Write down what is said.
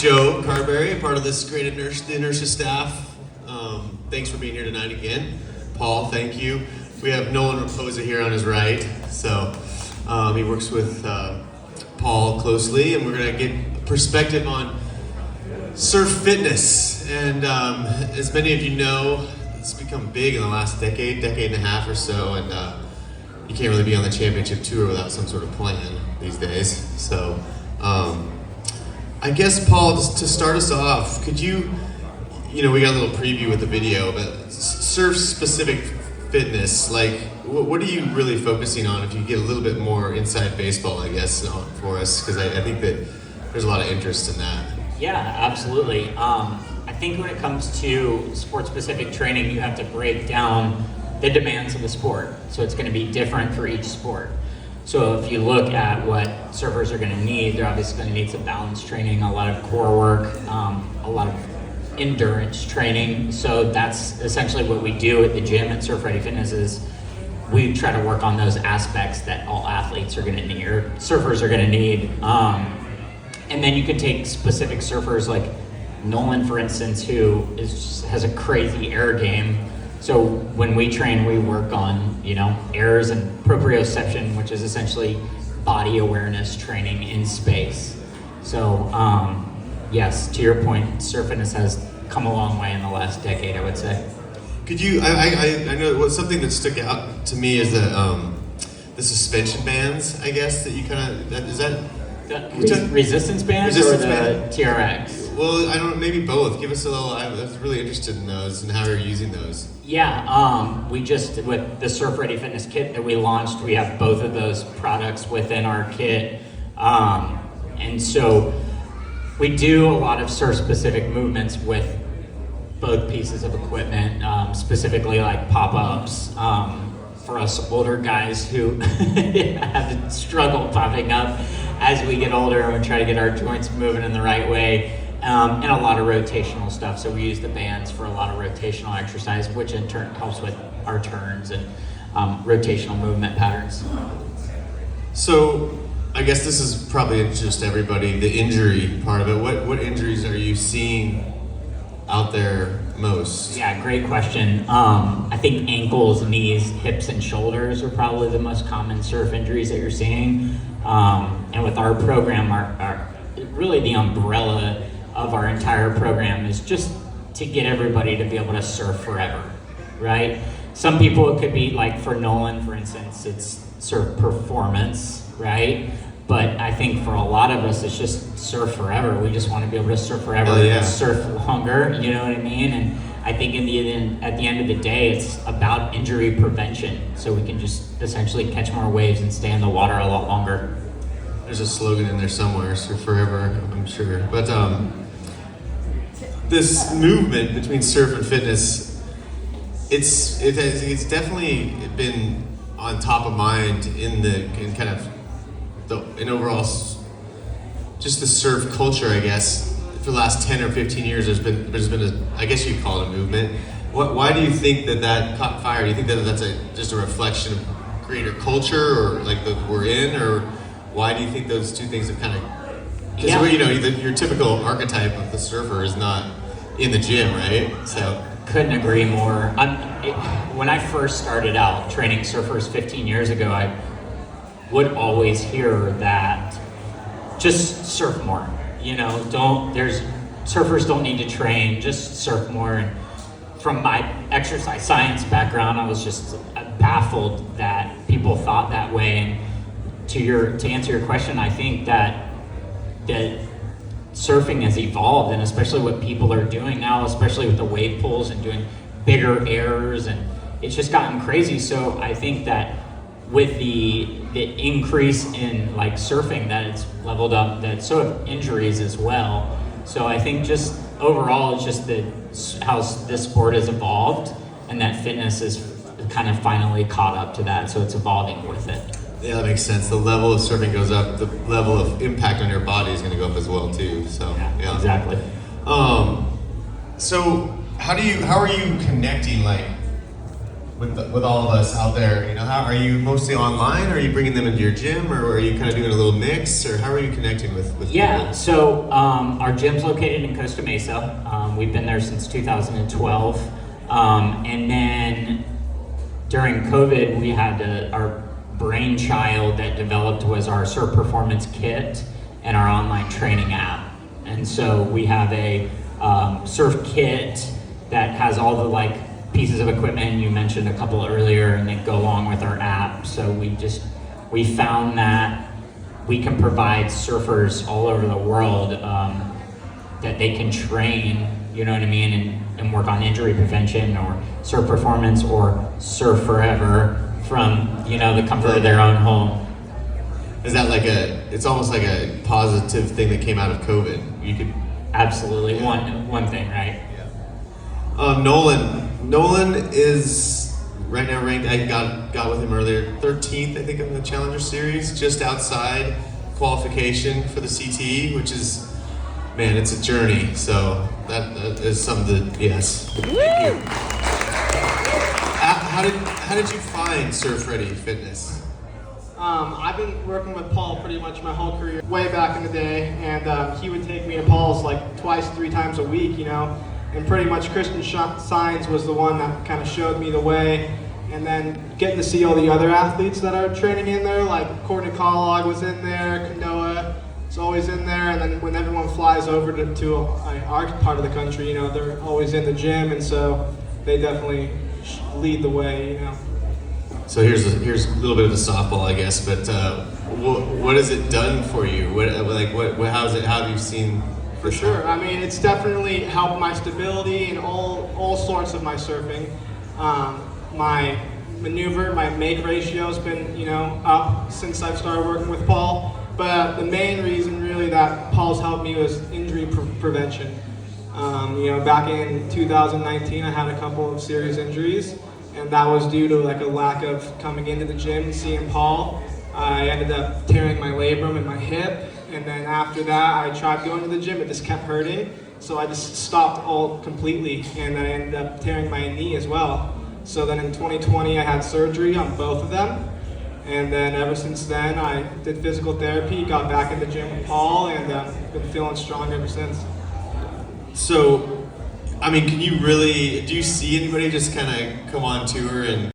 Joe Carberry, part of this great the Inertia staff. Thanks for being here tonight again. Paul, thank you. We have Nolan Rapoza here on his right. So he works with Paul closely, and we're going to get perspective on surf fitness. And as many of you know, it's become big in the last decade and a half or so, and you can't really be on the championship tour without some sort of plan these days. So I guess, Paul, to start us off, could you we got a little preview with the video, but surf-specific fitness, like, what are you really focusing on if you get a little bit more inside baseball, I guess, for us? Because I think that there's a lot of interest in that. Yeah, absolutely. I think when it comes to sport-specific training, you have to break down the demands of the sport. So it's going to be different for each sport. So if you look at what surfers are going to need, they're obviously going to need some balance training, a lot of core work, a lot of endurance training. So that's essentially what we do at the gym at Surf Ready Fitness is we try to work on those aspects that all athletes are going to need, or surfers are going to need. And then you can take specific surfers like Nolan, for instance, who has a crazy air game. So when we train, we work on, airs and proprioception, which is essentially body awareness training in space. So yes, to your point, surf fitness has come a long way in the last decade, I would say. Could you, I know something that stuck out to me is the suspension bands, I guess, that you kind of, is that? Resistance bands or the TRX? Well, I don't know, maybe both. Give us a little, I was really interested in those and how you're using those. Yeah, we just, with the Surf Ready Fitness kit that we launched, we have both of those products within our kit. And so we do a lot of surf-specific movements with both pieces of equipment, specifically like pop-ups. For us older guys who have struggled popping up as we get older and we try to get our joints moving in the right way, and a lot of rotational stuff. So we use the bands for a lot of rotational exercise, which in turn helps with our turns and rotational movement patterns. So I guess this is probably just everybody, the injury part of it. What injuries are you seeing out there most? Yeah, great question. I think ankles, knees, hips, and shoulders are probably the most common surf injuries that you're seeing. And with our program, our really the umbrella of our entire program is just to get everybody to be able to surf forever, right? Some people, it could be like for Nolan, for instance, it's surf performance, right? But I think for a lot of us, it's just surf forever. We just want to be able to surf forever, surf longer, you know what I mean? And I think at the end of the day, it's about injury prevention. So we can just essentially catch more waves and stay in the water a lot longer. There's a slogan in there somewhere, surf forever, I'm sure. But this movement between surf and fitness, it's definitely been on top of mind in overall, just the surf culture, I guess. For the last 10 or 15 years, there's been a, I guess you'd call it a movement. Why do you think that caught fire? Do you think that that's just a reflection of greater culture, or like that we're in, or why do you think those two things have kind of? Because your typical archetype of the surfer is not in the gym, right? So couldn't agree more. When I first started out training surfers 15 years ago, I would always hear that just surf more. Surfers don't need to train, just surf more. And from my exercise science background, I was just baffled that people thought that way. And to answer your question, I think that surfing has evolved, and especially what people are doing now, especially with the wave pools and doing bigger airs, and it's just gotten crazy. So I think that with the increase in like surfing, that it's leveled up, that so have injuries as well. So I think just overall, it's just how this sport has evolved, and that fitness is kind of finally caught up to that. So it's evolving with it. Yeah, that makes sense. The level of surfing goes up, the level of impact on your body is going to go up as well too. So yeah. Exactly. So how are you connecting like with all of us out there, you know, how are you mostly online? Or are you bringing them into your gym, or are you kind of doing a little mix, or how are you connecting with Yeah, people? so our gym's located in Costa Mesa. We've been there since 2012. And then during COVID, we had our brainchild that developed was our Surf Performance Kit and our online training app. And so we have a surf kit that has all the like pieces of equipment you mentioned a couple earlier, and they go along with our app. So we found that we can provide surfers all over the world that they can train, you know what I mean, and work on injury prevention or surf performance or surf forever from, you know, the comfort of their own home. Is that like it's almost like a positive thing that came out of COVID? You could Absolutely, one thing, right? Nolan is right now ranked. I got with him earlier, 13th, I think, in the Challenger Series, just outside qualification for the CTE, which is, man, it's a journey. So that is something that, yes. Thank you. How did you find Surf Ready Fitness? I've been working with Paul pretty much my whole career, way back in the day, and he would take me to Paul's like twice, 3 times a week, you know, and pretty much Christian Science was the one that kind of showed me the way, and then getting to see all the other athletes that are training in there, like Courtney Collog was in there, Kanoa is always in there, and then when everyone flies over to our part of the country, you know, they're always in the gym, and so they definitely lead the way, you know. So here's a little bit of a softball, I guess, but what has it done for you? How have you seen? For sure. I mean, it's definitely helped my stability and all sorts of my surfing. My maneuver, my make ratio has been, you know, up since I've started working with Paul. But the main reason really that Paul's helped me was injury prevention. You know, back in 2019, I had a couple of serious injuries, and that was due to like a lack of coming into the gym and seeing Paul. I ended up tearing my labrum in my hip, and then after that I tried going to the gym, it just kept hurting, so I just stopped all completely, and I ended up tearing my knee as well. So then in 2020 I had surgery on both of them, and then ever since then I did physical therapy, got back in the gym with Paul, and been feeling strong ever since. So, I mean, do you see anybody just kind of come on tour and